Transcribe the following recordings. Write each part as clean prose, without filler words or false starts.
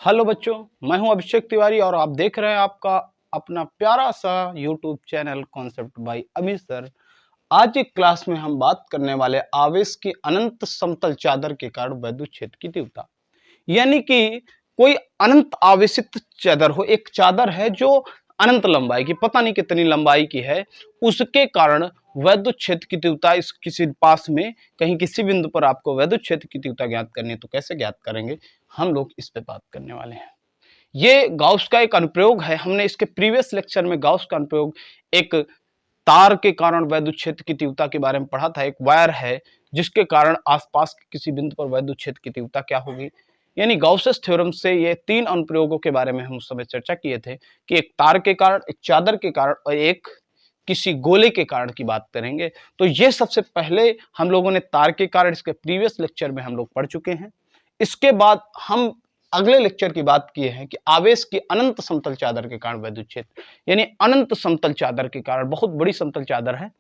Hello बच्चों, मैं हूं अभिषेक तिवारी और आप देख रहे हैं आपका अपना प्यारा सा यूट्यूब चैनल कॉन्सेप्ट बाय अभी सर। आज की क्लास में हम बात करने वाले आवेश की अनंत समतल चादर के कारण विद्युत क्षेत्र की तीव्रता, यानी कि कोई अनंत आवेशित चादर हो, एक चादर है जो अनंत लंबाई की, पता नहीं कितनी लंबाई की है, उसके कारण विद्युत क्षेत्र की तीव्रता इस किसी पास में कहीं किसी बिंदु पर आपको विद्युत क्षेत्र की तीव्रता ज्ञात करनी है तो कैसे ज्ञात करेंगे, हम लोग इस पे बात करने वाले हैं। ये गाउस का एक अनुप्रयोग है। हमने इसके प्रीवियस लेक्चर में गाउस का अनुप्रयोग एक तार के कारण विद्युत क्षेत्र की तीव्रता के बारे में पढ़ा था। एक वायर है जिसके कारण आसपास के किसी बिंदु पर विद्युत क्षेत्र की तीव्रता क्या होगी, यानी गाउसेस थ्योरम से ये तीन अनुप्रयोगों के बारे में हम उस समय चर्चा किए थे कि एक तार के कारण, एक चादर के कारण और एक किसी गोले के कारण की बात करेंगे। तो ये सबसे पहले हम लोगों ने तार के कारण इसके प्रीवियस लेक्चर में हम लोग पढ़ चुके हैं। इसके बाद हम अगले लेक्चर की बात किए हैं कि आवेश की अनंत समतल चादर के कारण विद्युत क्षेत्र, यानी अनंत समतल चादर के कारण, बहुत बड़ी समतल चादर है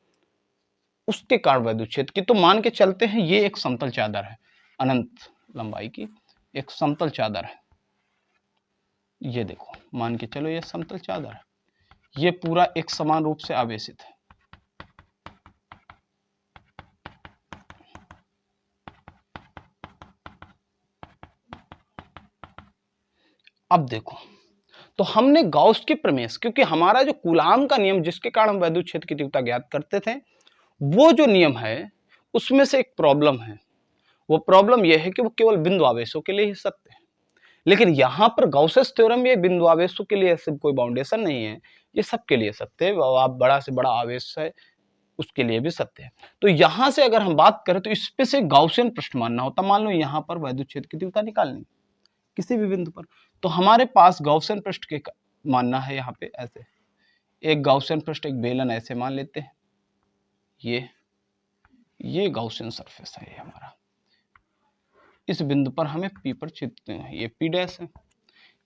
उसके कारण विद्युत क्षेत्र की। तो मान के चलते हैं ये एक समतल चादर है, अनंत लंबाई की एक समतल चादर है। ये देखो, मान के चलो ये समतल चादर है, ये पूरा एक समान रूप से आवेशित है। अब देखो, तो हमने गाउस के प्रमेय, क्योंकि हमारा जो कूलाम का नियम जिसके कारण हम विद्युत क्षेत्र की तीव्रता ज्ञात करते थे, वो जो नियम है उसमें से एक प्रॉब्लम है। वो प्रॉब्लम यह है कि वो केवल बिंदु आवेशों के लिए ही सत्य है, लेकिन यहां पर गाउसेस थ्योरम ये बिंदु आवेशों के लिए सिर्फ कोई बाउंडेशन नहीं है, ये सबके लिए सत्य है। आप बड़ा से बड़ा आवेश है उसके लिए भी सत्य है। तो यहां से अगर हम बात करें तो इस पे से गाउसियन प्रश्न मानना होता। मान लो यहां पर विद्युत क्षेत्र की तीव्रता निकालनी किसी भी बिंदु पर, तो हमारे पास गाउसियन पृष्ठ के मानना है। यहाँ पे ऐसे एक गाउसियन पृष्ठ, एक बेलन ऐसे मान लेते हैं। ये गाउसियन सरफेस है, ये हमारा। इस बिंदु पर हमें पी पर चित्र है, ये पी डैश है।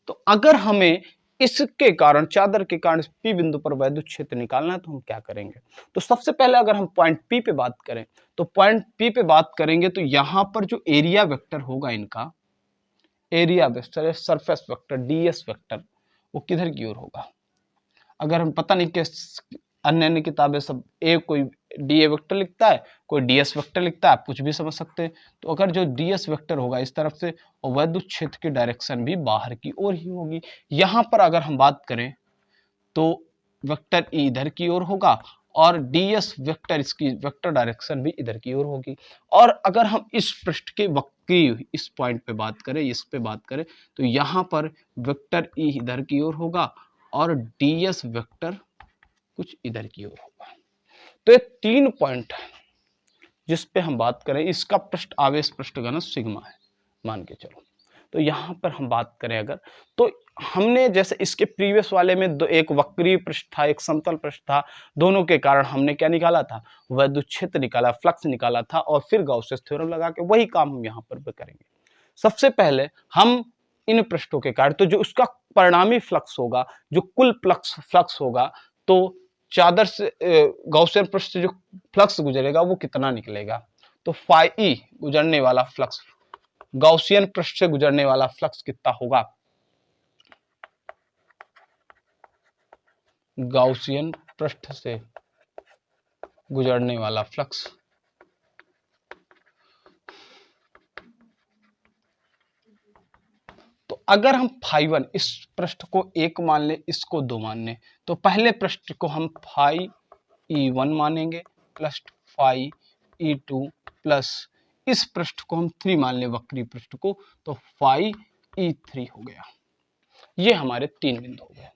तो अगर हमें इसके कारण, चादर के कारण पी बिंदु पर विद्युत क्षेत्र निकालना है तो हम क्या करेंगे। तो सबसे पहले अगर हम पॉइंट पी पे बात करें, तो पॉइंट पी पे बात करेंगे तो यहां पर जो एरिया वेक्टर होगा, इनका area vector, surface vector, DS vector, वो किधर की ओर होगा। अगर हम पता नहीं किस अन्य किताबें सब कोई डी ए वेक्टर लिखता है, कोई डीएस वेक्टर लिखता है, आप कुछ भी समझ सकते हैं। तो अगर जो डीएस वेक्टर होगा इस तरफ से, और विद्युत क्षेत्र की डायरेक्शन भी बाहर की ओर ही होगी। यहां पर अगर हम बात करें तो वेक्टर ई इधर की ओर होगा और डीएस वेक्टर, इसकी वेक्टर डायरेक्शन भी इधर की ओर होगी। और अगर हम इस पृष्ठ के वक्री इस पॉइंट पे बात करें, इस पे बात करें, तो यहां पर वेक्टर ई इधर की ओर होगा और डीएस वेक्टर कुछ इधर की ओर होगा। तो ये तीन पॉइंट है जिस पे हम बात करें। इसका पृष्ठ आवेश पृष्ठ घनत्व सिग्मा है, मान के चलो। तो यहां पर हम बात करें अगर, तो हमने जैसे इसके प्रीवियस वाले में एक वक्रीय पृष्ठ था, एक समतल पृष्ठ था, दोनों के कारण हमने क्या निकाला था, विद्युत क्षेत्र निकाला, फ्लक्स निकाला था, और फिर गाउसेस थ्योरम लगा के वही काम हम यहां पर भी करेंगे। सबसे पहले हम इन पृष्ठों के कारण, तो जो उसका परिणामी फ्लक्स होगा, जो कुल फ्लक्स होगा, तो चादर से गाउसियन पृष्ठ से जो फ्लक्स गुजरेगा वो कितना निकलेगा। तो फाई ई गुजरने वाला फ्लक्स, गाउसियन पृष्ठ से गुजरने वाला फ्लक्स कितना होगा, गाउसियन पृष्ठ से गुजरने वाला फ्लक्स, तो अगर हम फाई वन, इस पृष्ठ को एक मान ले, इसको दो मान ले, तो पहले पृष्ठ को हम फाई ई वन मानेंगे plus phi E two, plus इस पृष्ठ को हम थ्री मान ले, वक्री पृष्ठ को, तो फाई ई थ्री हो गया। ये हमारे तीन बिंदु हो गए,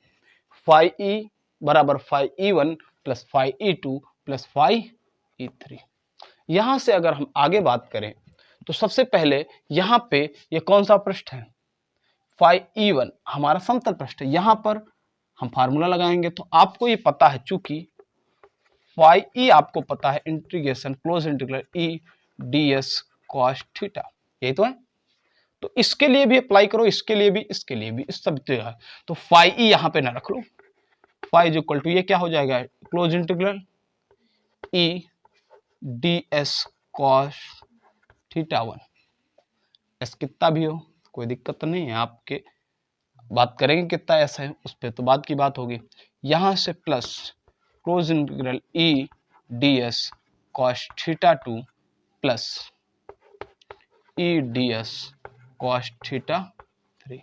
फाई ई बराबर phi E one plus phi E two plus phi E three. यहां से अगर हम आगे बात करें तो सबसे पहले यहां पे ये कौन सा पृष्ठ है, फाई ई वन हमारा समतल पृष्ठ है। यहां पर हम फार्मूला लगाएंगे, तो आपको ये पता है, चूंकि फाई ई आपको पता है, इंटीग्रेशन क्लोज इंटीग्रल ई डीएस कॉस थीटा, यही तो है। तो इसके लिए भी अप्लाई करो, इसके लिए भी, इसके लिए भी, इस सब जगह। तो फाई ई यहां पे ना रख लो, फाई इज इक्वल टू ये क्या हो जाएगा, close integral E D S cos theta one. S कितना भी हो कोई दिक्कत नहीं है, आपके बात करेंगे कितना एस है उस पर तो बाद की बात होगी। यहां से plus close integral E D S cos theta 2 plus E D S cos theta 3,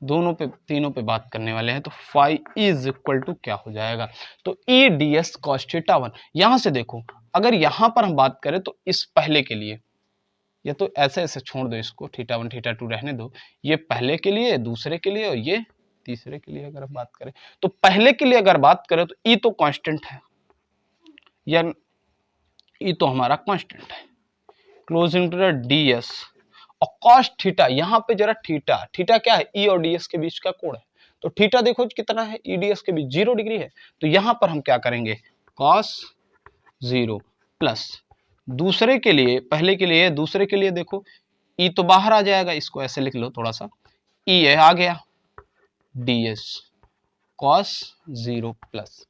दोनों पे तीनों पे बात करने वाले हैं। तो फाइव इज इक्वल टू क्या हो जाएगा, तो E D S cos theta 1। यहां से देखो अगर यहां पर हम बात करें तो इस पहले के लिए, या तो ऐसे ऐसे छोड़ दो इसको, थीटा 1 थीटा 2 रहने दो, ये पहले के लिए, दूसरे के लिए और ये तीसरे के लिए अगर हम बात करें तो पहले के लिए अगर बात करें तो ई तो कांस्टेंट है, या ई तो हमारा कांस्टेंट है, क्लोज इंटीग्रल डी एस और कॉस थीटा, यहां पे जरा थीटा, थीटा क्या है, ई और डी एस के बीच का कोण है, तो थीटा देखो कितना है, ई डी एस के बीच 0 डिग्री है, तो यहां पर हम क्या करेंगे, कॉस 0 प्लस दूसरे के लिए, पहले के लिए, दूसरे के लिए देखो ई तो बाहर आ जाएगा, इसको ऐसे लिख लो थोड़ा सा, ई है आ गया डी एस कॉस 0 प्लस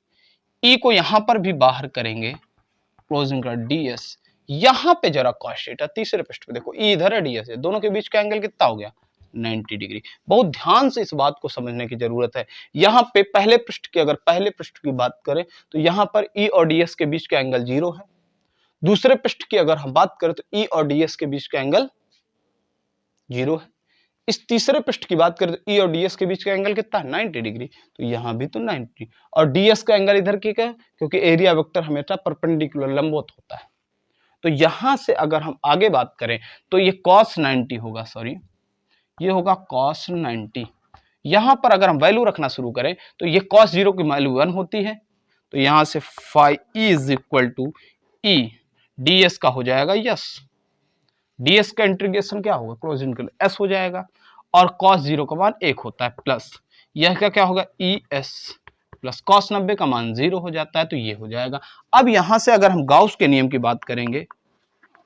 ई को यहां पर भी बाहर करेंगे, क्लोजिंग कर डी एस, यहां पे जरा कॉस थीटा, तीसरे पृष्ठ पे देखो ई इधर है डी एस है, दोनों के बीच का एंगल कितना हो गया 90 डिग्री। बहुत ध्यान से इस बात को समझने की जरूरत है। यहां पे पहले पृष्ठ की, अगर पहले पृष्ठ की बात करें तो यहां पर ई और डी एस के बीच का एंगल 0 है, दूसरे पृष्ठ की अगर हम बात करें तो ई और डी एस के बीच का एंगल 0 है, इस तीसरे पृष्ठ की बात करें तो ई और डीएस के बीच का एंगल कितना है 90 डिग्री, तो यहां भी तो 90, और डीएस का एंगल इधर की क्या है, क्योंकि एरिया वेक्टर हमेशा परपेंडिकुलर लंबवत होता है, तो यहां से अगर हम आगे बात करें तो ये cos 90 होगा, सॉरी ये होगा cos 90। यहां पर अगर हम वैल्यू रखना शुरू करें तो ये cos 0 की वैल्यू 1 होती है, तो यहां से phi is equal to E DS का हो जाएगा यस, डीएस का इंटीग्रेशन क्या होगा, क्लोज इंटीग्रल एस हो जाएगा, और cos 0 का मान 1 होता है प्लस यह क्या होगा ई एस प्लस cos 90 का मान 0 हो जाता है, तो ये हो जाएगा। अब यहां से अगर हम गाउस के नियम की बात करेंगे,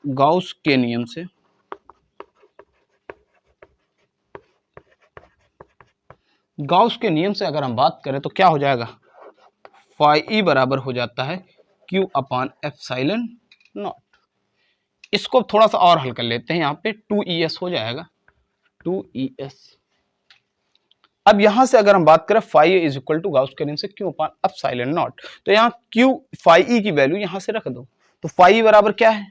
गाउस के नियम से अगर हम बात करें तो क्या हो जाएगा, फाइ ई बराबर हो जाता है क्यू अपान एप्सिलॉन नॉट। इसको थोड़ा सा और हल कर लेते हैं, यहाँ पे 2ES हो जाएगा 2ES। अब यहां से अगर हम बात करें phi A is equal to Gauss के नियम से क्यू अपान एप्सिलॉन नॉट, तो यहाँ क्यू फाइ ई की वैल्यू यहां से रख दो, तो फाइ ई बराबर क्या है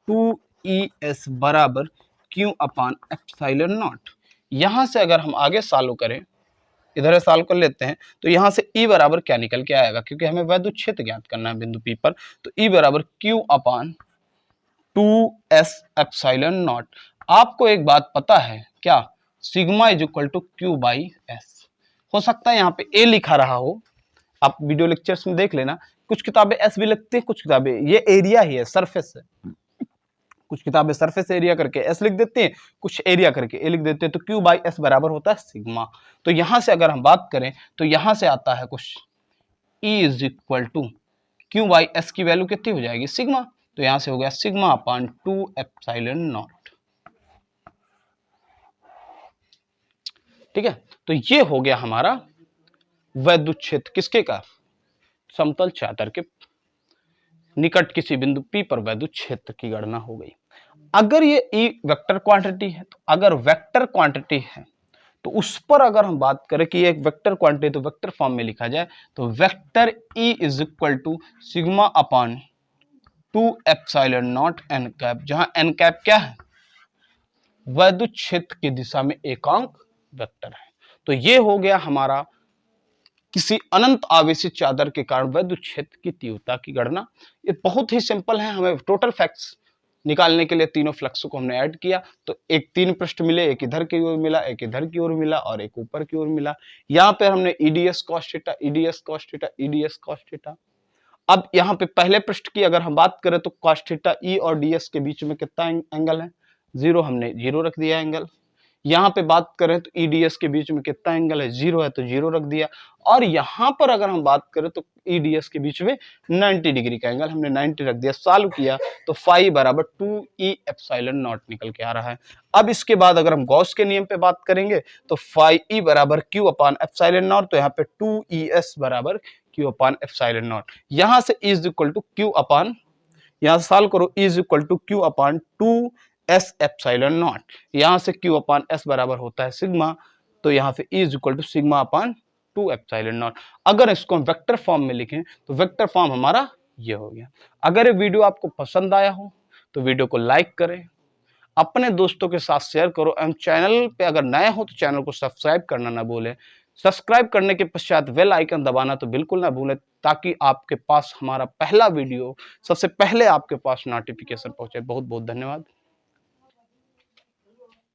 2ES बराबर क्यू अपान एप्सिलॉन नॉट। यहां से अगर हम आगे सॉल्व करें, इधर सॉल्व कर लेते हैं, तो यहां से E बराबर क्या निकल के आएगा, क्योंकि हमें वैद्युत क्षेत्र ज्ञात करना है बिंदु P पर, तो E बराबर Q upon 2S epsilon not. आपको एक बात पता है क्या, sigma is equal to Q by S। हो सकता है यहाँ पे A लिखा रहा हो, आप वीडियो लेक्चर्स में देख लेना, कुछ किताबें S भी लिखती हैं, कुछ किताबें, ये एरिया ही है, सरफेस है, कुछ किताबें सरफेस एरिया करके एस लिख देते हैं, कुछ एरिया करके ए लिख देते हैं, तो क्यू बाई एस बराबर होता है सिग्मा। तो यहां से अगर हम बात करें तो यहां से आता है कुछ E is equal to Q by S की वैल्यू कितनी हो जाएगी सिग्मा, तो यहां से हो गया सिग्मा अपान 2 एप्सिलॉन नॉट। ठीक है, तो ये हो गया हमारा वैद्युत क्षेत्र किसके का, समतल चादर के निकट किसी बिंदु P पर वैद्युत क्षेत्र की गणना हो गई। अगर ये E वेक्टर क्वांटिटी है, तो अगर वेक्टर क्वांटिटी है तो उस पर अगर हम बात करें कि ये एक वेक्टर क्वांटिटी, तो वेक्टर फॉर्म में लिखा जाए तो vector E is equal to sigma upon 2 epsilon naught N cap, जहां एन कैप क्या है, वैद्युत क्षेत्र की दिशा में एकांक वेक्टर है। तो ये हो गया हमारा किसी अनंत आवेशित चादर के कारण वैद्युत क्षेत्र की तीव्रता की गणना। ये बहुत ही सिंपल है, हमें टोटल फैक्ट्स निकालने के लिए तीनों फ्लक्स को हमने ऐड किया, तो एक 3 पृष्ठ मिले, एक इधर की ओर मिला, एक इधर की ओर मिला और एक ऊपर की ओर मिला। यहाँ पे हमने EDS cos theta, EDS cos theta, EDS cos theta. अब यहाँ पे पहले पृष्ठ की अगर हम बात करें तो कॉस थीटा ई और डीएस के बीच में कितना एंगल है 0, हमने 0 रख दिया एंगल। यहाँ पे बात करें तो ईडीएस के बीच में कितना एंगल है 0 है, तो 0 रख दिया। और यहाँ पर अगर हम बात करें तो ईडीएस के बीच में 90 डिग्री का एंगल, हमने 90 रख दिया। सॉल्व किया तो फाइ बराबर 2E एप्सिलॉन नॉट निकल के आ रहा है। अब इसके बाद अगर हम गॉस के नियम पे बात करेंगे तो फाइ ई बराबर क्यू अपान एप्सिलॉन नॉट, तो यहाँ पे 2ES बराबर क्यू अपान एप्सिलॉन नॉट। यहाँ से is equal to Q upon, यहाँ से सॉल्व करो, is equal to Q upon 2S epsilon naught. यहां से Q अपान S बराबर होता है सिग्मा, तो यहाँ पे E is equal to sigma upon 2 epsilon naught. अगर इसको हम वेक्टर फॉर्म में लिखें तो वेक्टर फॉर्म हमारा ये हो गया। अगर ये वीडियो आपको पसंद आया हो तो वीडियो को लाइक करें, अपने दोस्तों के साथ शेयर करो, एवं चैनल पे अगर नए हो तो चैनल को सब्सक्राइब करना ना भूलें। सब्सक्राइब करने के पश्चात बेल आइकन दबाना तो बिल्कुल ना भूलें, ताकि आपके पास हमारा पहला वीडियो सबसे पहले आपके पास नोटिफिकेशन पहुंचे। बहुत बहुत धन्यवाद।